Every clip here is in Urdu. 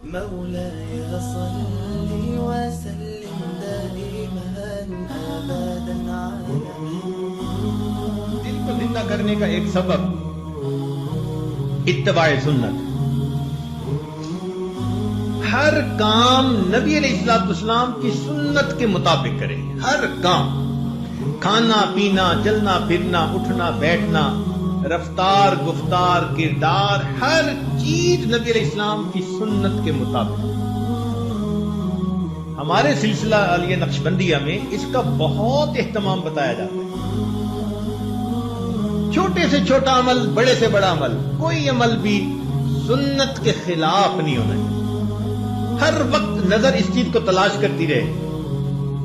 مولاي صل وسلم دائما ابدا على دل کو زندہ کرنے کا ایک سبب اتباع سنت. ہر کام نبی علیہ السلام کی سنت کے مطابق کریں. ہر کام، کھانا پینا، چلنا پھرنا، اٹھنا بیٹھنا، رفتار گفتار کردار، ہر چیز نبی علیہ السلام کی سنت کے مطابق. ہمارے سلسلہ علیہ نقشبندیہ میں اس کا بہت اہتمام بتایا جاتا ہے. چھوٹے سے چھوٹا عمل، بڑے سے بڑا عمل، کوئی عمل بھی سنت کے خلاف نہیں ہونا چاہیے. ہر وقت نظر اس چیز کو تلاش کرتی رہے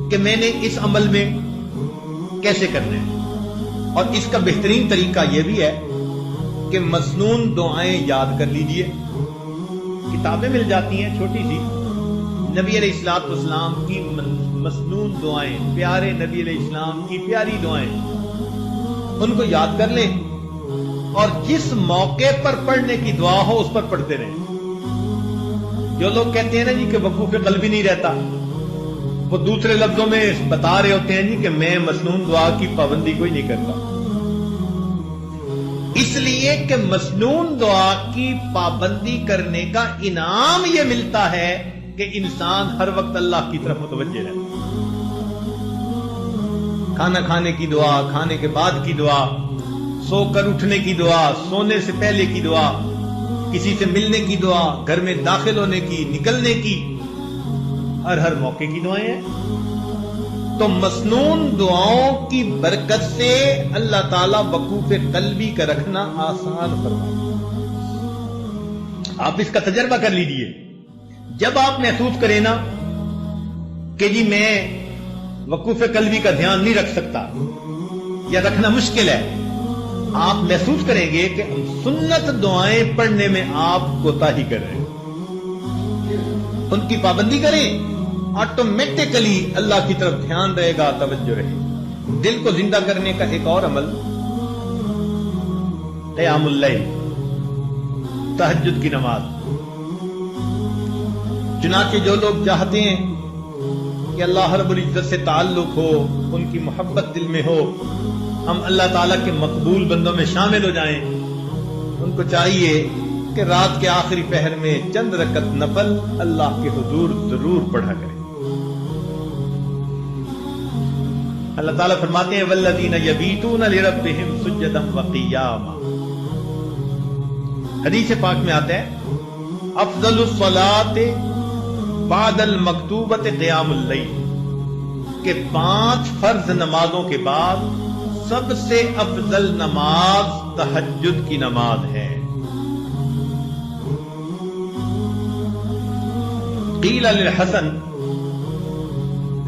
کہ میں نے اس عمل میں کیسے کرنا ہے. اور اس کا بہترین طریقہ یہ بھی ہے کہ مسنون دعائیں یاد کر لیجئے. کتابیں مل جاتی ہیں چھوٹی سی، نبی علیہ السلام کی مسنون دعائیں، پیارے نبی علیہ السلام کی پیاری دعائیں، ان کو یاد کر لیں اور جس موقع پر پڑھنے کی دعا ہو اس پر پڑھتے رہیں. جو لوگ کہتے ہیں نا جی کہ وقوف قلبی نہیں رہتا، وہ دوسرے لفظوں میں بتا رہے ہوتے ہیں جی کہ میں مسنون دعا کی پابندی کوئی نہیں کرتا. اس لیے کہ مسنون دعا کی پابندی کرنے کا انعام یہ ملتا ہے کہ انسان ہر وقت اللہ کی طرف متوجہ رہتا. کھانا کھانے کی دعا، کھانے کے بعد کی دعا، سو کر اٹھنے کی دعا، سونے سے پہلے کی دعا، کسی سے ملنے کی دعا، گھر میں داخل ہونے کی، نکلنے کی، ہر موقع کی دعائیں ہیں. تو مسنون دعاؤں کی برکت سے اللہ تعالیٰ وقوف قلبی کا رکھنا آسان فرمائے. آپ اس کا تجربہ کر لیجئے. جب آپ محسوس کریں نا کہ جی میں وقوف قلبی کا دھیان نہیں رکھ سکتا یا رکھنا مشکل ہے، آپ محسوس کریں گے کہ سنت دعائیں پڑھنے میں آپ کوتاہی کر رہے ہیں. ان کی پابندی کریں، آٹومیٹکلی اللہ کی طرف دھیان رہے گا، توجہ رہے گا. دل کو زندہ کرنے کا ایک اور عمل قیام اللیل، تہجد کی نماز. چنانچہ جو لوگ چاہتے ہیں کہ اللہ رب العزت سے تعلق ہو، ان کی محبت دل میں ہو، ہم اللہ تعالیٰ کے مقبول بندوں میں شامل ہو جائیں، ان کو چاہیے کہ رات کے آخری پہر میں چند رکعت نفل اللہ کے حضور ضرور پڑھا کریں. اللہ تعالیٰ فرماتے ہیں والذین یبیتون لربہم سجدا وقیاما. حدیث پاک میں آتا ہے افضل الصلاۃ بعد المکتوبۃ قیام اللیل، کہ 5 فرض نمازوں کے بعد سب سے افضل نماز تہجد کی نماز ہے. قیل للحسن،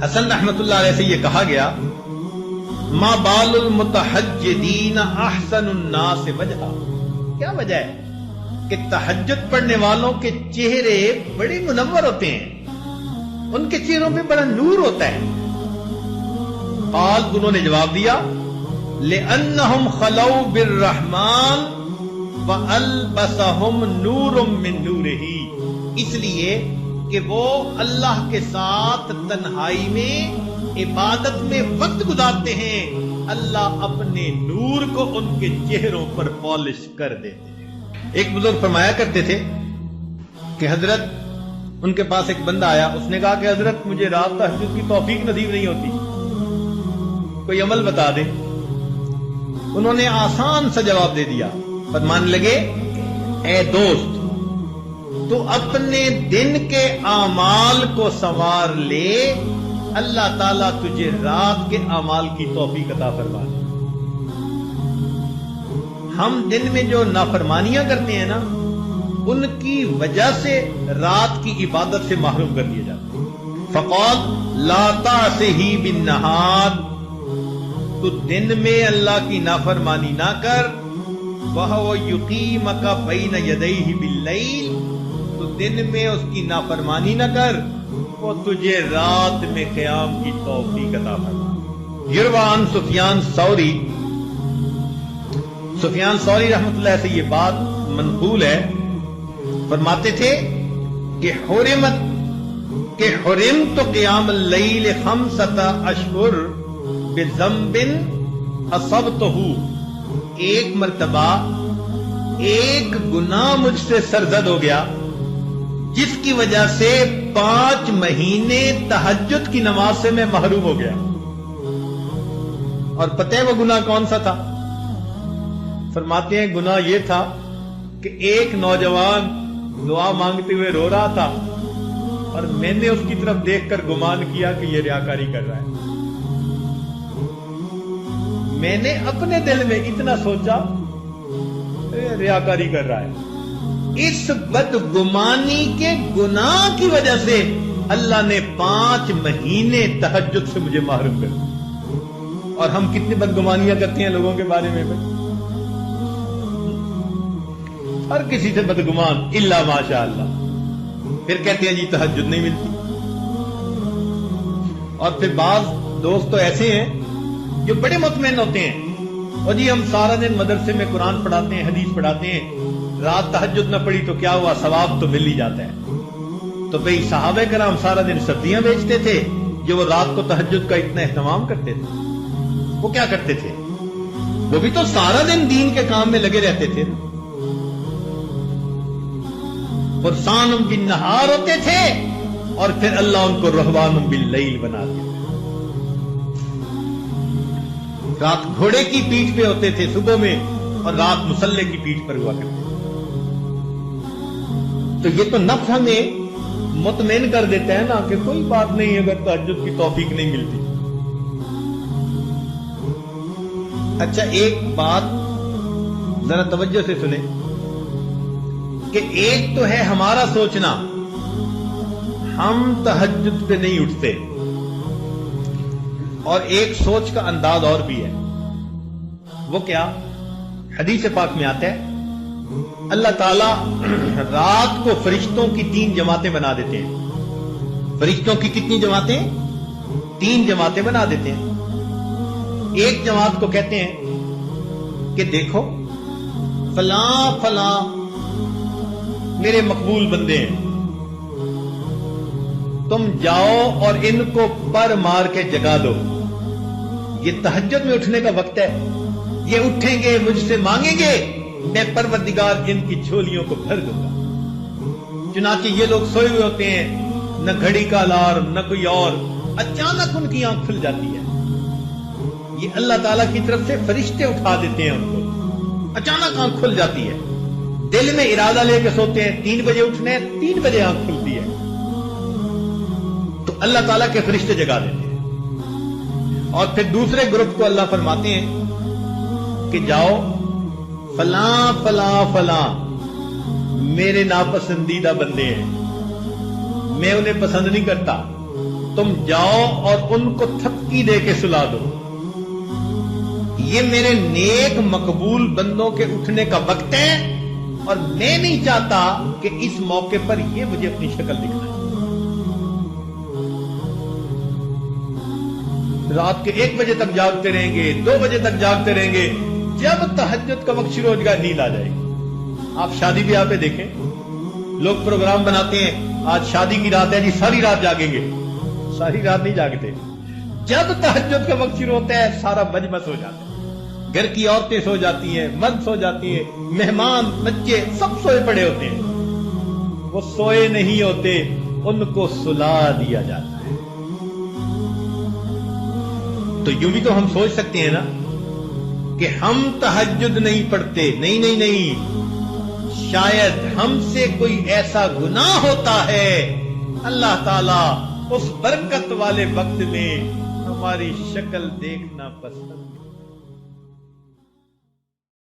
حسن رحمت اللہ علیہ سے یہ کہا گیا ما بال المتحجدین احسن الناس وجہا، کیا وجہ ہے کہ تہجد پڑھنے والوں کے چہرے بڑے منور ہوتے ہیں، ان کے چہروں پہ بڑا نور ہوتا ہے. قال، انہوں نے جواب دیا لأنہم خلو بالرحمن وألبسہم نور من نورہ، اس لیے کہ وہ اللہ کے ساتھ تنہائی میں عبادت میں وقت گزارتے ہیں، اللہ اپنے نور کو ان کے چہروں پر پالش کر دیتے ہیں. ایک بزرگ فرمایا کرتے تھے کہ حضرت، ان کے پاس ایک بندہ آیا، اس نے کہا کہ حضرت مجھے رات تہجد کی توفیق نصیب نہیں ہوتی، کوئی عمل بتا دیں. انہوں نے آسان سا جواب دے دیا، فرمانے لگے اے دوست، تو اپنے دن کے اعمال کو سنوار لے، اللہ تعالیٰ تجھے رات کے اعمال کی توفیق عطا فرما دے. ہم دن میں جو نافرمانیاں کرتے ہیں نا، ان کی وجہ سے رات کی عبادت سے محروم کر دیے جاتے ہیں. فقال لا تعصه بالنهار، تو دن میں اللہ کی نافرمانی نہ کر. وَهُوَ يُقِيمَكَ بَيْنَ يَدَيْهِ بِاللَّيْلِ، تو دن میں اس کی نافرمانی نہ کر، وہ تجھے رات میں قیام کی توفیق عطا فرمائے. یروی عن سفیان ثوری، سفیان ثوری رحمۃ اللہ سے یہ بات منقول ہے، فرماتے تھے کہ حرمت قیام اللیل 5 اشہر بذنب اصبتہ، ایک مرتبہ ایک گناہ مجھ سے سرزد ہو گیا جس کی وجہ سے 5 مہینے تہجد کی نماز سے میں محروم ہو گیا. اور پتہ ہے وہ گناہ کون سا تھا؟ فرماتے ہیں گناہ یہ تھا کہ ایک نوجوان دعا مانگتے ہوئے رو رہا تھا اور میں نے اس کی طرف دیکھ کر گمان کیا کہ یہ ریاکاری کر رہا ہے. میں نے اپنے دل میں اتنا سوچا ریاکاری کر رہا ہے. اس بدگمانی کے گناہ کی وجہ سے اللہ نے 5 مہینے تہجد سے مجھے محروم کر دیا. اور ہم کتنی بدگمانیاں کرتے ہیں لوگوں کے بارے میں. ہر کسی سے بدگمان الا ماشاء اللہ. پھر کہتے ہیں جی تہجد نہیں ملتی. اور پھر بعض دوست تو ایسے ہیں جو بڑے مطمئن ہوتے ہیں اور جی ہم سارا دن مدرسے میں قرآن پڑھاتے ہیں، حدیث پڑھاتے ہیں، رات تہجد نہ پڑھی تو کیا ہوا، ثواب تو مل ہی جاتا ہے. تو بھئی صحابہ کرام سارا دن سبزیاں بیچتے تھے جو وہ رات کو تہجد کا اتنا اہتمام کرتے تھے. وہ کیا کرتے تھے؟ وہ بھی تو سارا دن دین کے کام میں لگے رہتے تھے. فرسان بالنہار ہوتے تھے اور پھر اللہ ان کو رہبان باللیل بنا دیا. رات گھوڑے کی پیٹھ پہ ہوتے تھے صبح میں اور رات مسلح کی پیٹھ پر ہوا کرتے تھے. تو یہ تو نفس ہمیں مطمئن کر دیتا ہے نا کہ کوئی بات نہیں اگر تہجد کی توفیق نہیں ملتی. اچھا ایک بات ذرا توجہ سے سنیں کہ ایک تو ہے ہمارا سوچنا ہم تہجد پہ نہیں اٹھتے، اور ایک سوچ کا انداز اور بھی ہے. وہ کیا؟ حدیث پاک میں آتا ہے اللہ تعالیٰ رات کو فرشتوں کی 3 جماعتیں بنا دیتے ہیں. فرشتوں کی کتنی جماعتیں؟ 3 جماعتیں بنا دیتے ہیں. ایک جماعت کو کہتے ہیں کہ دیکھو فلاں فلاں میرے مقبول بندے ہیں، تم جاؤ اور ان کو پر مار کے جگا دو. یہ تہجد میں اٹھنے کا وقت ہے، یہ اٹھیں گے مجھ سے مانگیں گے، میں پروردگار ان کی جھولیوں کو بھر دوں گا. چنانچہ یہ لوگ سوئے ہوئے ہوتے ہیں، نہ گھڑی کا الارم نہ کوئی اور، اچانک ان کی آنکھ کھل جاتی ہے. یہ اللہ تعالیٰ کی طرف سے فرشتے اٹھا دیتے ہیں ان کو، اچانک آنکھ کھل جاتی ہے. دل میں ارادہ لے کے سوتے ہیں 3 بجے اٹھنے، 3 بجے آنکھ کھلتی ہے تو اللہ تعالیٰ کے فرشتے جگا دیتے ہیں. اور پھر دوسرے گروپ کو اللہ فرماتے ہیں کہ جاؤ فلاں فلاں فلاں میرے ناپسندیدہ بندے ہیں، میں انہیں پسند نہیں کرتا، تم جاؤ اور ان کو تھپکی دے کے سلا دو. یہ میرے نیک مقبول بندوں کے اٹھنے کا وقت ہے اور میں نہیں چاہتا کہ اس موقع پر یہ مجھے اپنی شکل دکھائے. رات کے 1 بجے تک جاگتے رہیں گے، 2 بجے تک جاگتے رہیں گے، جب تہجد کا وقت شروع ہو جائے گا نیند آ جائے گی. آپ شادی بیاہ پہ دیکھیں، لوگ پروگرام بناتے ہیں آج شادی کی رات ہے جی ساری رات جاگیں گے. ساری رات نہیں جاگتے. جب تہجد کا وقت شروع ہوتا ہے سارا مجمع سو جاتا ہے، گھر کی عورتیں سو جاتی ہیں، مرد سو جاتی ہیں، مہمان بچے سب سوئے پڑے ہوتے ہیں. وہ سوئے نہیں ہوتے، ان کو سلا دیا جاتا ہے. تو یوں بھی تو ہم سوچ سکتے ہیں نا کہ ہم تہجد نہیں پڑھتے. نہیں نہیں نہیں، شاید ہم سے کوئی ایسا گناہ ہوتا ہے اللہ تعالیٰ اس برکت والے وقت میں ہماری شکل دیکھنا پسند